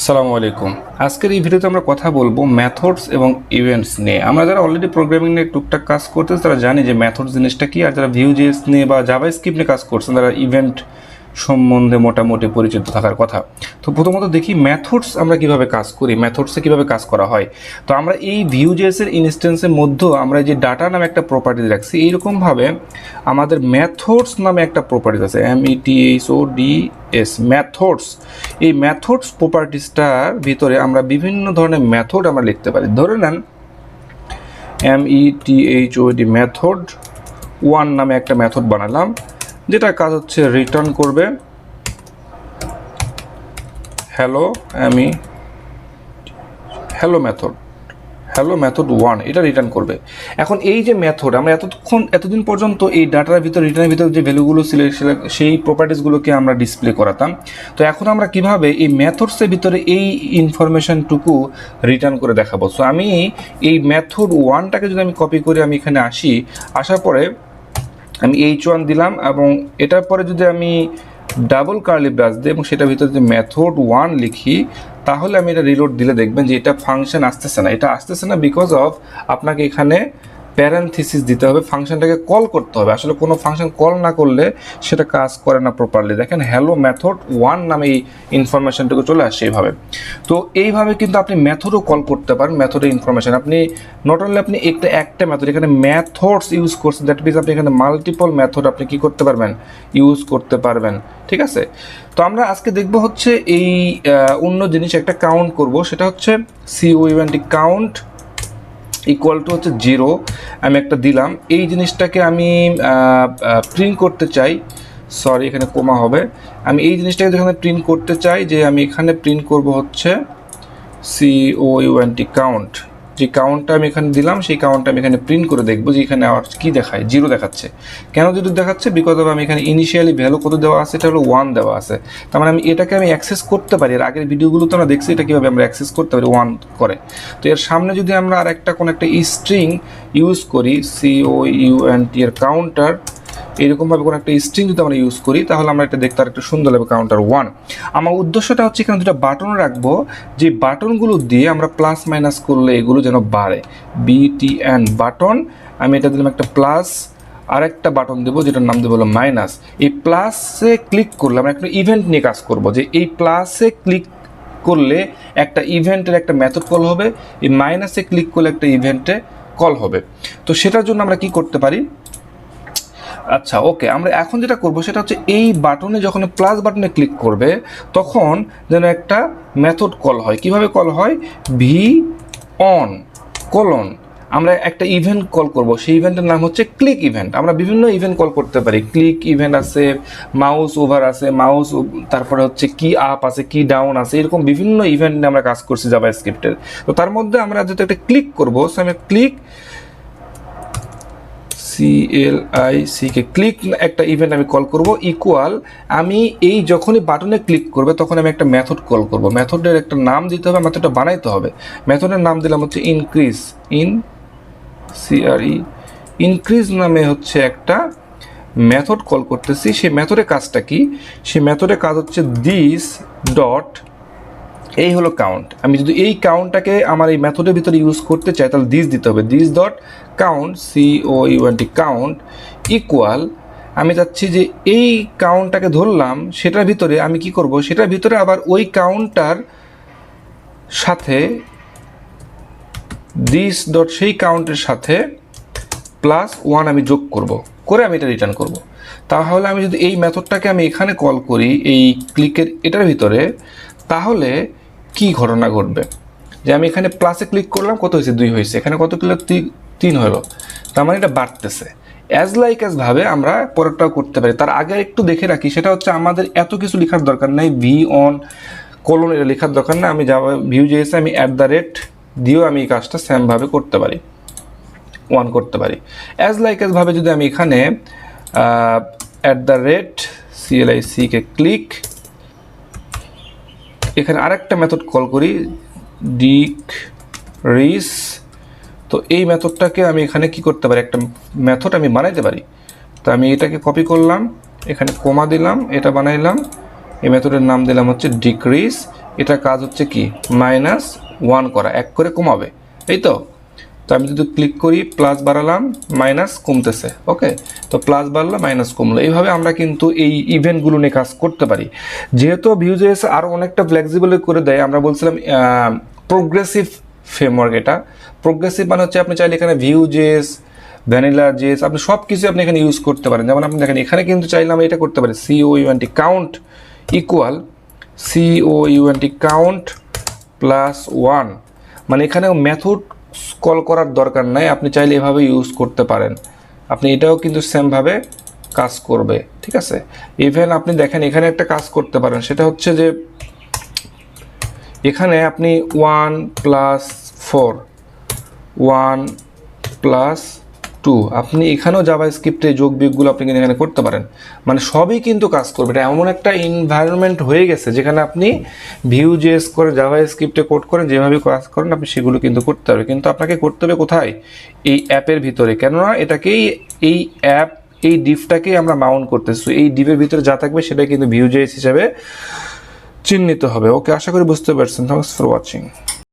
আসসালামু আলাইকুম। আজকের এই ভিডিওতে আমরা কথা বলবো মেথডস এবং ইভেন্টস নিয়ে। আমরা যারা অলরেডি প্রোগ্রামিং নিয়ে টুকটাক কাজ করতেছি তারা জানি যে মেথড জিনিসটা কি, আর যারা ভিউজেস নিয়ে বা জাভাস্ক্রিপ্ট নিয়ে কাজ করছেন তারা ইভেন্ট সম্বন্ধে মোটামুটি পরিচিত থাকার কথা। তো প্রথমত দেখি মেথডস আমরা কিভাবে কাজ করি, মেথডসে কিভাবে কাজ করা হয়। তো আমরা এই ভিউজেসের ইনস্ট্যান্সের মধ্যে আমরা যে ডাটা নামে একটা প্রপার্টিজ রাখছি, এইরকমভাবে আমাদের মেথডস নামে একটা প্রপার্টিজ আছে, METHODS, মেথডস। এই মেথডস প্রপার্টিজটার ভিতরে আমরা বিভিন্ন ধরনের মেথড আমরা লিখতে পারি। ধরে নেন METHOD মেথড 1 নামে একটা মেথড বানালাম, যেটা কাজ হচ্ছে রিটার্ন করবে হ্যালো মেথড 1, এটা রিটার্ন করবে। এখন এই যে মেথড আমরা এতদিন পর্যন্ত এই ডাটার ভিতর রিটার্নের ভিতর যে ভ্যালুগুলো ছিল সেই প্রপার্টিসগুলোকে আমরা ডিসপ্লে করাতাম। তো এখন আমরা কিভাবে এই মেথডসের ভিতরে এই ইনফরমেশনটুকু রিটার্ন করে দেখাবো। সো আমি এই মেথড 1টাকে যদি আমি কপি করে আমি এখানে আসার পরে আমি H1 দিলাম, এবং এটার পরে যদি আমি ডাবল কার্লি ব্রাশ দিই এবং সেটার ভিতরে যদি মেথড 1 লিখি, তাহলে আমি এটা রিলোড দিলে দেখবেন যে এটা ফাংশন আসতেছে না। এটা আসতেছে না বিকজ অফ আপনাকে এখানে প্যারেনথিসিস দিতে হবে, ফাংশনটাকে কল করতে হবে। আসলে কোনো ফাংশন কল না করলে সেটা কাজ করে না প্রপারলি। দেখেন হ্যালো মেথড 1 নামে এই ইনফরমেশনটুকু চলে আসছে এইভাবে। তো এইভাবে কিন্তু আপনি মেথডও কল করতে পারেন। মেথডের ইনফরমেশন আপনি নট অনলি আপনি একটা মেথড এখানে মেথডস ইউজ করছেন, দ্যাট মিনস আপনি এখানে মাল্টিপল মেথড আপনি কি করতে পারবেন, ইউজ করতে পারবেন। ঠিক আছে, তো আমরা আজকে দেখব হচ্ছে এই অন্য জিনিস একটা কাউন্ট করব, সেটা হচ্ছে COUNT কাউন্ট ইকুয়াল টু হচ্ছে 0 আমি একটা দিলাম। এই জিনিসটাকে আমি প্রিন্ট করতে চাই, সরি এখানে কোমা হবে। আমি এই জিনিসটাকে যেখানে প্রিন্ট করতে চাই, যে আমি এখানে প্রিন্ট করব হচ্ছে COUNT কাউন্ট। যে কাউন্টটা আমি এখানে দিলাম সেই কাউন্টটা আমি এখানে প্রিন্ট করে দেখবো যে এখানে আমার কী দেখায়, 0 দেখাচ্ছে। কেন 0 দেখাচ্ছে? বিকজ অফ আমি এখানে ইনিশিয়ালি ভ্যালু কত দেওয়া আছে, এটা হলো 1 দেওয়া আছে। তার মানে আমি এটাকে আমি অ্যাক্সেস করতে পারি। এর আগের ভিডিওগুলোতে আমরা দেখছি এটা কীভাবে আমরা অ্যাক্সেস করতে পারি 1 করে। তো এর সামনে যদি আমরা আর একটা কোনো একটা স্ট্রিং ইউজ করি, COUNT এর কাউন্টার, এরকমভাবে কোনো একটা স্ট্রিং যদি আমরা ইউজ করি, তাহলে আমরা এটা দেখতে আর একটু সুন্দর লাগবে, কাউন্টার 1। আমার উদ্দেশ্যটা হচ্ছে এখানে দুটো বাটন রাখবো, যে বাটনগুলো দিয়ে আমরা প্লাস মাইনাস করলে এগুলো যেন বাড়ে। BTN বাটন, আমি এটা দিলাম একটা প্লাস, আর একটা বাটন দেবো যেটার নাম দেবো হলো মাইনাস। এই প্লাসে ক্লিক করলে আমরা একটা ইভেন্ট নিয়ে কাজ করব, যে এই প্লাসে ক্লিক করলে একটা ইভেন্টের একটা মেথড কল হবে, এই মাইনাসে ক্লিক করলে একটা ইভেন্টে কল হবে। তো সেটার জন্য আমরা কি করতে পারি, আচ্ছা ওকে, আমরা এখন যেটা করব সেটা হচ্ছে এই বাটনে যখন প্লাস বাটনে ক্লিক করবে তখন যেন একটা মেথড কল হয়। কিভাবে কল হয়? VON কোলন, আমরা একটা ইভেন্ট কল করব, সেই ইভেন্টের নাম হচ্ছে ক্লিক ইভেন্ট। আমরা বিভিন্ন ইভেন্ট কল করতে পারি, ক্লিক ইভেন্ট আছে, মাউস ওভার আছে, তারপরে হচ্ছে কি আপ আছে, কি ডাউন আছে, এরকম বিভিন্ন ইভেন্ট নিয়ে আমরা কাজ করছি জাভাস্ক্রিপ্টের। তো তার মধ্যে আমরা যেহেতু একটা ক্লিক করবো, সো আমি ক্লিক ক্লিক একটা ইভেন্ট আমি কল করব, ইকুয়াল আমি এই যখনই বাটনে ক্লিক করবে তখন আমি একটা মেথড কল করব। মেথডের একটা নাম দিতে হবে, মেথডটা বানাইতে হবে। মেথডের নাম দিলাম হচ্ছে ইনক্রিজ নামে হচ্ছে একটা মেথড কল করতেছি। সেই মেথডের কাজটা কি? সেই মেথডের কাজ হচ্ছে দিস ডট, এই হলো কাউন্ট। আমি যদি এই কাউন্টটাকে আমার এই মেথডের ভিতরে ইউজ করতে চাই তাহলে দিস দিতে হবে, this dot count, COUNT count equal, আমি চাচ্ছি যে এই কাউন্টটাকে ধরলাম, সেটার ভিতরে আমি কি করব, সেটার ভিতরে আবার ওই কাউন্টটার সাথে দিস ডট সেই কাউন্টের সাথে +1 আমি যোগ করব, করে আমি এটা রিটার্ন করব। তাহলে আমি যদি এই মেথডটাকে আমি এখানে কল করি এই ক্লিকের এটার ভিতরে, তাহলে কি ঘটনা ঘটবে, যে আমি এখানে প্লাসে ক্লিক করলাম, কত হয়েছে? 2 হয়েছে। এখানে কত ক্লিক? 3 হলো। তার মানে এটা বাড়তেছে। অ্যাজ ভাবে আমরা পরেরটাও করতে পারি। তার আগে একটু দেখে রাখি, সেটা হচ্ছে আমাদের এত কিছু লেখার দরকার নেই, VON কোলন এটা লেখার দরকার নেই। আমি Vue.js আমি @ দিয়েও আমি এই কাজটা সেমভাবে করতে পারি, 1 করতে পারি। অ্যাজ ভাবে যদি আমি এখানে @CLIC ক্লিক, এখানে আরেকটা মেথড কল করি ডিক্রিজ, তো এই মেথডটাকে আমি এখানে কি করতে পারি, একটা মেথড আমি বানাইতে পারি। তো আমি এটাকে কপি করলাম, এখানে কোমা দিলাম, এটা বানাইলাম, এই মেথডের নাম দিলাম হচ্ছে ডিক্রিজ এটা কাজ হচ্ছে কি -1 করা, 1 করে কমাবে, এই তো। তো আমি যদি ক্লিক করি প্লাস বাড়ালাম মাইনাস কমতেছে, ওকে। তো প্লাস বাড়লো মাইনাস কমলো, এইভাবে আমরা কিন্তু এই ইভেন্টগুলো নিয়ে কাজ করতে পারি। যেহেতু ভিউজেস আরও অনেকটা ফ্লেক্সিবল করে দেয়, আমরা বলছিলাম প্রোগ্রেসিভ ফ্রেমওয়ার্ক। এটা প্রোগ্রেসিভ মানে হচ্ছে আপনি চাইলে এখানে ভিউজেস, ভ্যানিলা জেস, আপনি সব কিছু আপনি এখানে ইউজ করতে পারেন। যেমন আপনি দেখেন এখানে কিন্তু চাইলে আমরা এটা করতে পারি COUNT count equal COUNT count +1, মানে এখানে মেথড কল করার দরকার নাই, আপনি চাইলে এভাবে ইউজ করতে পারেন। আপনি এটাও কিন্তু সেমভাবে কাজ করবে, ঠিক আছে। ইভেন আপনি দেখেন এখানে একটা কাজ করতে পারেন, সেটা হচ্ছে যে এখানে আপনি 1 + 4 1 + 2 আপনি এখানেও জাভাস্ক্রিপ্টে যোগ বিয়োগগুলো আপনি কিন্তু এখানে করতে পারেন, মানে সবই কিন্তু কাজ করবে। এটা এমন একটা এনভায়রনমেন্ট হয়ে গেছে যেখানে আপনি ভিউজেস করে জাভাস্ক্রিপ্টে কোড করেন, যেভাবে কাজ করেন আপনি সেগুলো কিন্তু করতে হবে। কিন্তু আপনাকে করতে হবে কোথায়? এই অ্যাপের ভিতরে, কেননা এটাকেই এই অ্যাপ এই ডিভটাকেই আমরা মাউন্ট করতেছি। এই ডিভের ভিতরে যা থাকবে সেটাই কিন্তু ভিউজেস হিসাবে চিহ্নিত হবে। ওকে, আশা করি বুঝতে পারছেন। Thanks for watching.